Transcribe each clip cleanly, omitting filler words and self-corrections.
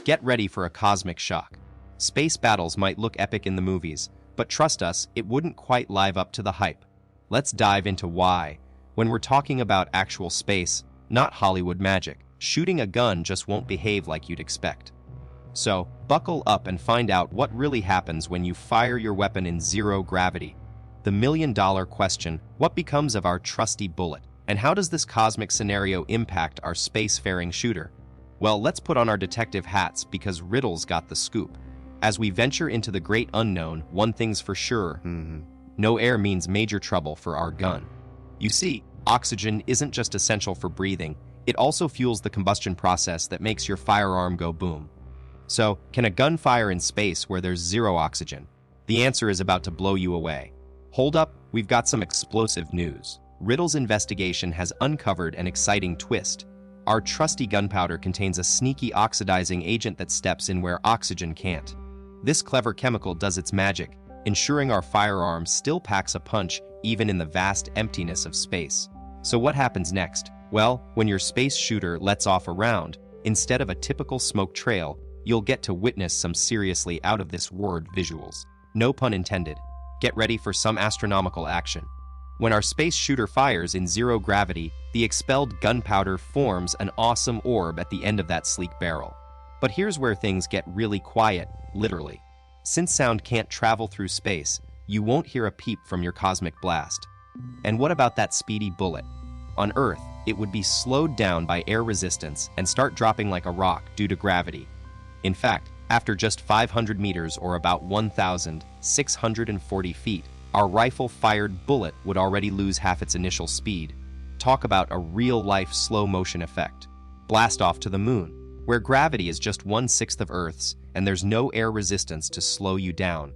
Get ready for a cosmic shock. Space battles might look epic in the movies, but trust us, it wouldn't quite live up to the hype. Let's dive into why. When we're talking about actual space, not Hollywood magic, shooting a gun just won't behave like you'd expect. So, buckle up and find out what really happens when you fire your weapon in zero gravity. The million-dollar question, what becomes of our trusty bullet? And how does this cosmic scenario impact our spacefaring shooter? Well, let's put on our detective hats because Riddle's got the scoop. As we venture into the great unknown, one thing's for sure, no air means major trouble for our gun. You see, oxygen isn't just essential for breathing, it also fuels the combustion process that makes your firearm go boom. So, can a gun fire in space where there's zero oxygen? The answer is about to blow you away. Hold up, we've got some explosive news. Riddle's investigation has uncovered an exciting twist. Our trusty gunpowder contains a sneaky oxidizing agent that steps in where oxygen can't. This clever chemical does its magic, ensuring our firearm still packs a punch even in the vast emptiness of space. So what happens next? Well, when your space shooter lets off a round, instead of a typical smoke trail, you'll get to witness some seriously out-of-this-world visuals. No pun intended. Get ready for some astronomical action. When our space shooter fires in zero gravity, the expelled gunpowder forms an awesome orb at the end of that sleek barrel. But here's where things get really quiet, literally. Since sound can't travel through space, you won't hear a peep from your cosmic blast. And what about that speedy bullet? On Earth, it would be slowed down by air resistance and start dropping like a rock due to gravity. In fact, after just 500 meters or about 1,640 feet, our rifle-fired bullet would already lose half its initial speed. Talk about a real-life slow-motion effect. Blast off to the moon, where gravity is just 1/6 of Earth's and there's no air resistance to slow you down.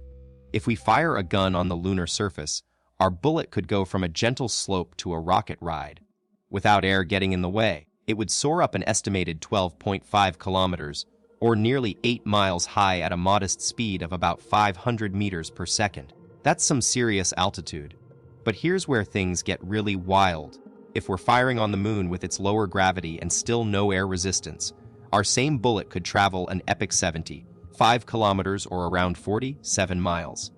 If we fire a gun on the lunar surface, our bullet could go from a gentle slope to a rocket ride. Without air getting in the way, it would soar up an estimated 12.5 kilometers, or nearly 8 miles high at a modest speed of about 500 meters per second. That's some serious altitude. But here's where things get really wild. If we're firing on the moon with its lower gravity and still no air resistance, our same bullet could travel an epic 75 kilometers or around 47 miles.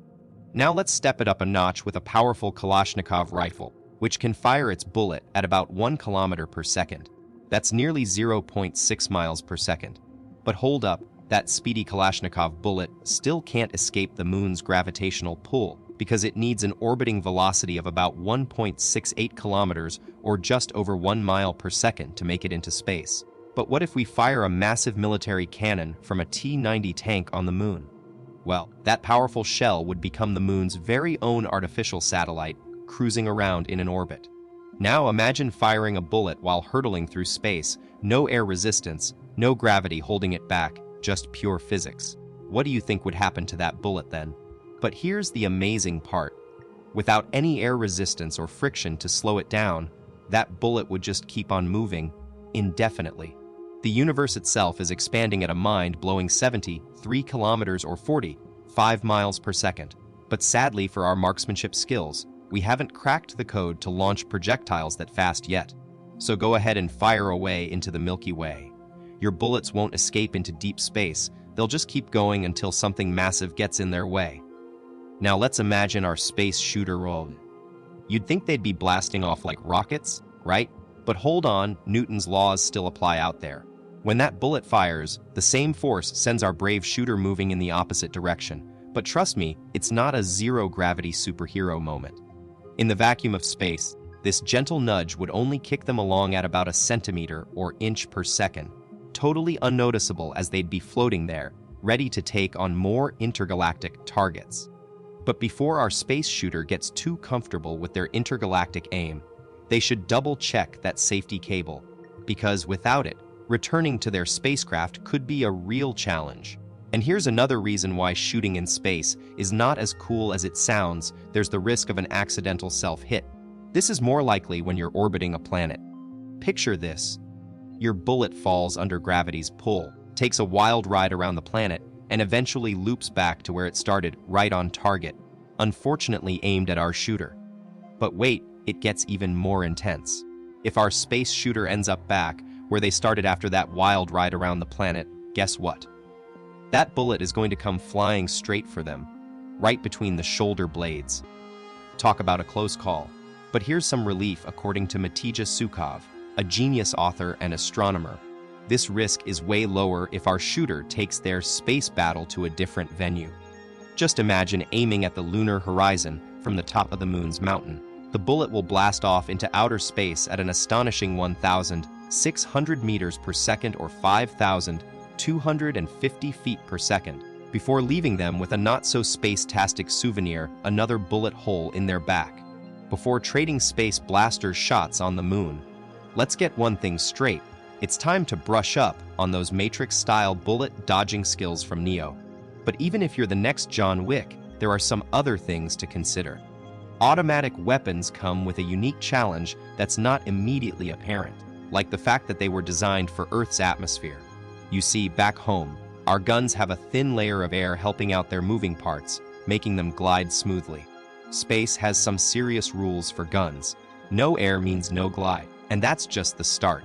Now let's step it up a notch with a powerful Kalashnikov rifle, which can fire its bullet at about 1 kilometer per second. That's nearly 0.6 miles per second. But hold up, that speedy Kalashnikov bullet still can't escape the moon's gravitational pull because it needs an orbiting velocity of about 1.68 kilometers or just over 1 mile per second to make it into space. But what if we fire a massive military cannon from a T-90 tank on the moon? Well, that powerful shell would become the moon's very own artificial satellite, cruising around in an orbit. Now imagine firing a bullet while hurtling through space, no air resistance, no gravity holding it back, just pure physics. What do you think would happen to that bullet then? But here's the amazing part. Without any air resistance or friction to slow it down, that bullet would just keep on moving indefinitely. The universe itself is expanding at a mind-blowing 73 kilometers or 45 miles per second. But sadly for our marksmanship skills, we haven't cracked the code to launch projectiles that fast yet. So go ahead and fire away into the Milky Way. Your bullets won't escape into deep space, they'll just keep going until something massive gets in their way. Now let's imagine our space shooter rolled. You'd think they'd be blasting off like rockets, right? But hold on, Newton's laws still apply out there. When that bullet fires, the same force sends our brave shooter moving in the opposite direction. But trust me, it's not a zero-gravity superhero moment. In the vacuum of space, this gentle nudge would only kick them along at about a centimeter or inch per second, totally unnoticeable as they'd be floating there, ready to take on more intergalactic targets. But before our space shooter gets too comfortable with their intergalactic aim, they should double-check that safety cable, because without it, returning to their spacecraft could be a real challenge. And here's another reason why shooting in space is not as cool as it sounds. There's the risk of an accidental self-hit. This is more likely when you're orbiting a planet. Picture this. Your bullet falls under gravity's pull, takes a wild ride around the planet, and eventually loops back to where it started, right on target, unfortunately aimed at our shooter. But wait, it gets even more intense. If our space shooter ends up back, where they started after that wild ride around the planet, guess what? That bullet is going to come flying straight for them, right between the shoulder blades. Talk about a close call. But here's some relief according to Matija Sukov, a genius author and astronomer. This risk is way lower if our shooter takes their space battle to a different venue. Just imagine aiming at the lunar horizon from the top of the moon's mountain. The bullet will blast off into outer space at an astonishing 1,600 meters per second or 5,250 feet per second, before leaving them with a not-so-space-tastic souvenir, another bullet hole in their back. Before trading space blaster shots on the moon, let's get one thing straight. It's time to brush up on those Matrix-style bullet-dodging skills from Neo. But even if you're the next John Wick, there are some other things to consider. Automatic weapons come with a unique challenge that's not immediately apparent, like the fact that they were designed for Earth's atmosphere. You see, back home, our guns have a thin layer of air helping out their moving parts, making them glide smoothly. Space has some serious rules for guns. No air means no glide, and that's just the start.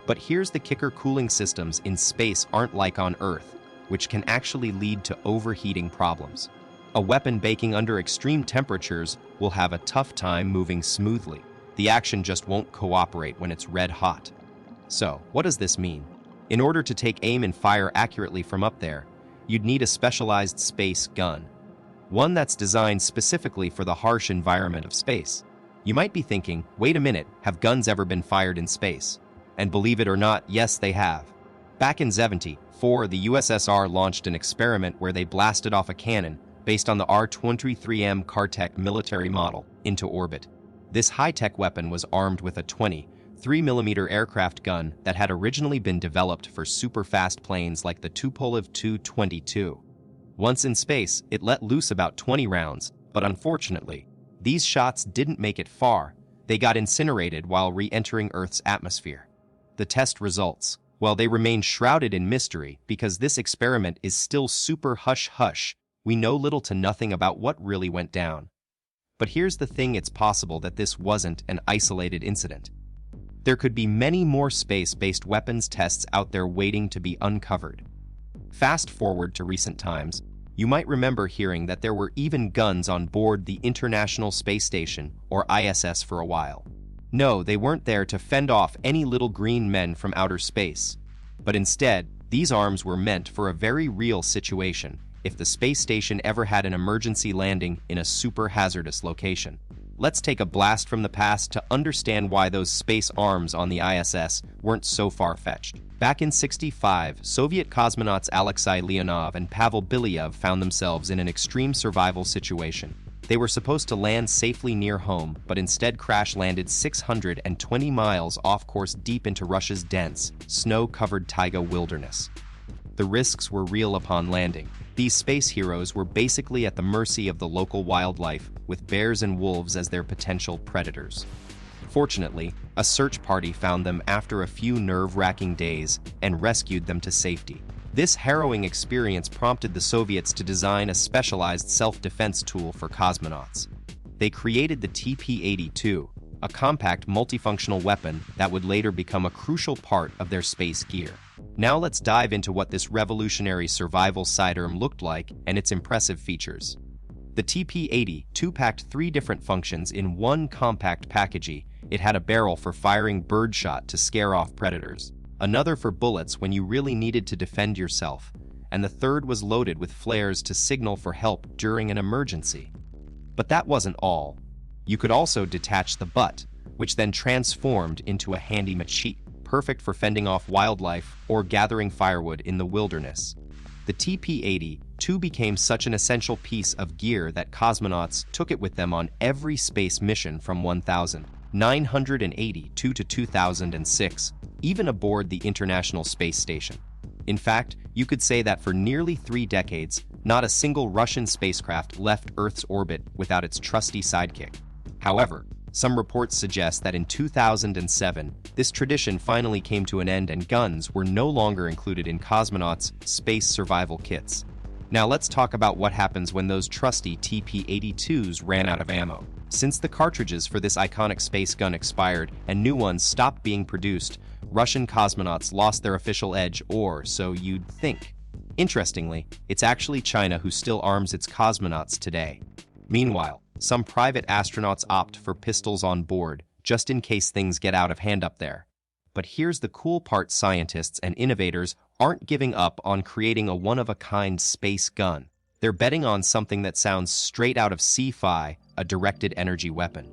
But here's the kicker: cooling systems in space aren't like on Earth, which can actually lead to overheating problems. A weapon baking under extreme temperatures will have a tough time moving smoothly. The action just won't cooperate when it's red hot. So, what does this mean? In order to take aim and fire accurately from up there, you'd need a specialized space gun. One that's designed specifically for the harsh environment of space. You might be thinking, wait a minute, have guns ever been fired in space? And believe it or not, yes, they have. Back in '74, the USSR launched an experiment where they blasted off a cannon based on the R-23M Kartek military model into orbit. This high-tech weapon was armed with a 23mm aircraft gun that had originally been developed for super-fast planes like the Tupolev Tu-22. Once in space, it let loose about 20 rounds, but unfortunately, these shots didn't make it far. They got incinerated while re-entering Earth's atmosphere. The test results, well, they remain shrouded in mystery because this experiment is still super hush-hush. We know little to nothing about what really went down. But here's the thing: it's possible that this wasn't an isolated incident. There could be many more space-based weapons tests out there waiting to be uncovered. Fast forward to recent times, you might remember hearing that there were even guns on board the International Space Station, or ISS, for a while. No, they weren't there to fend off any little green men from outer space. But instead, these arms were meant for a very real situation: if the space station ever had an emergency landing in a super hazardous location. Let's take a blast from the past to understand why those space arms on the ISS weren't so far-fetched. Back in '65, Soviet cosmonauts Alexei Leonov and Pavel Belyaev found themselves in an extreme survival situation. They were supposed to land safely near home, but instead crash-landed 620 miles off-course deep into Russia's dense, snow-covered taiga wilderness. The risks were real upon landing. These space heroes were basically at the mercy of the local wildlife, with bears and wolves as their potential predators. Fortunately, a search party found them after a few nerve-wracking days and rescued them to safety. This harrowing experience prompted the Soviets to design a specialized self-defense tool for cosmonauts. They created the TP-82, a compact multifunctional weapon that would later become a crucial part of their space gear. Now let's dive into what this revolutionary survival sidearm looked like and its impressive features. The TP-82 packed 3 different functions in one compact package. It had a barrel for firing birdshot to scare off predators, another for bullets when you really needed to defend yourself, and the third was loaded with flares to signal for help during an emergency. But that wasn't all. You could also detach the butt, which then transformed into a handy machete, perfect for fending off wildlife or gathering firewood in the wilderness. The TP-82 became such an essential piece of gear that cosmonauts took it with them on every space mission from 1982 to 2006, even aboard the International Space Station. In fact, you could say that for nearly 3 decades, not a single Russian spacecraft left Earth's orbit without its trusty sidekick. However, some reports suggest that in 2007, this tradition finally came to an end and guns were no longer included in cosmonauts' space survival kits. Now let's talk about what happens when those trusty TP-82s ran out of ammo. Since the cartridges for this iconic space gun expired and new ones stopped being produced, Russian cosmonauts lost their official edge, or so you'd think. Interestingly, it's actually China who still arms its cosmonauts today. Meanwhile, some private astronauts opt for pistols on board, just in case things get out of hand up there. But here's the cool part: scientists and innovators aren't giving up on creating a one-of-a-kind space gun. They're betting on something that sounds straight out of sci-fi, a directed energy weapon.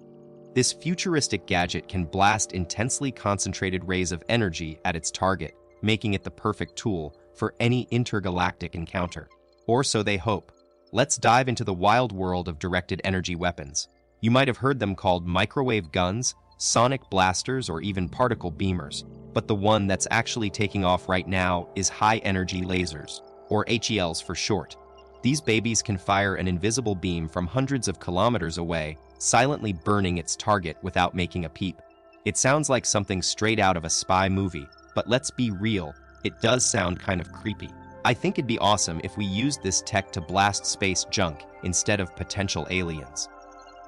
This futuristic gadget can blast intensely concentrated rays of energy at its target, making it the perfect tool for any intergalactic encounter. Or so they hope. Let's dive into the wild world of directed energy weapons. You might have heard them called microwave guns, sonic blasters, or even particle beamers. But the one that's actually taking off right now is high-energy lasers, or HELs for short. These babies can fire an invisible beam from hundreds of kilometers away, silently burning its target without making a peep. It sounds like something straight out of a spy movie, but let's be real, it does sound kind of creepy. I think it'd be awesome if we used this tech to blast space junk instead of potential aliens.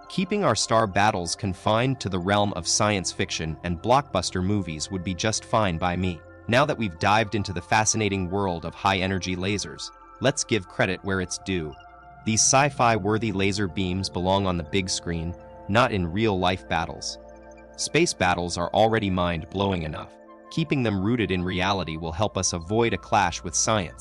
Keeping our star battles confined to the realm of science fiction and blockbuster movies would be just fine by me. Now that we've dived into the fascinating world of high-energy lasers, let's give credit where it's due. These sci-fi-worthy laser beams belong on the big screen, not in real-life battles. Space battles are already mind-blowing enough. Keeping them rooted in reality will help us avoid a clash with science.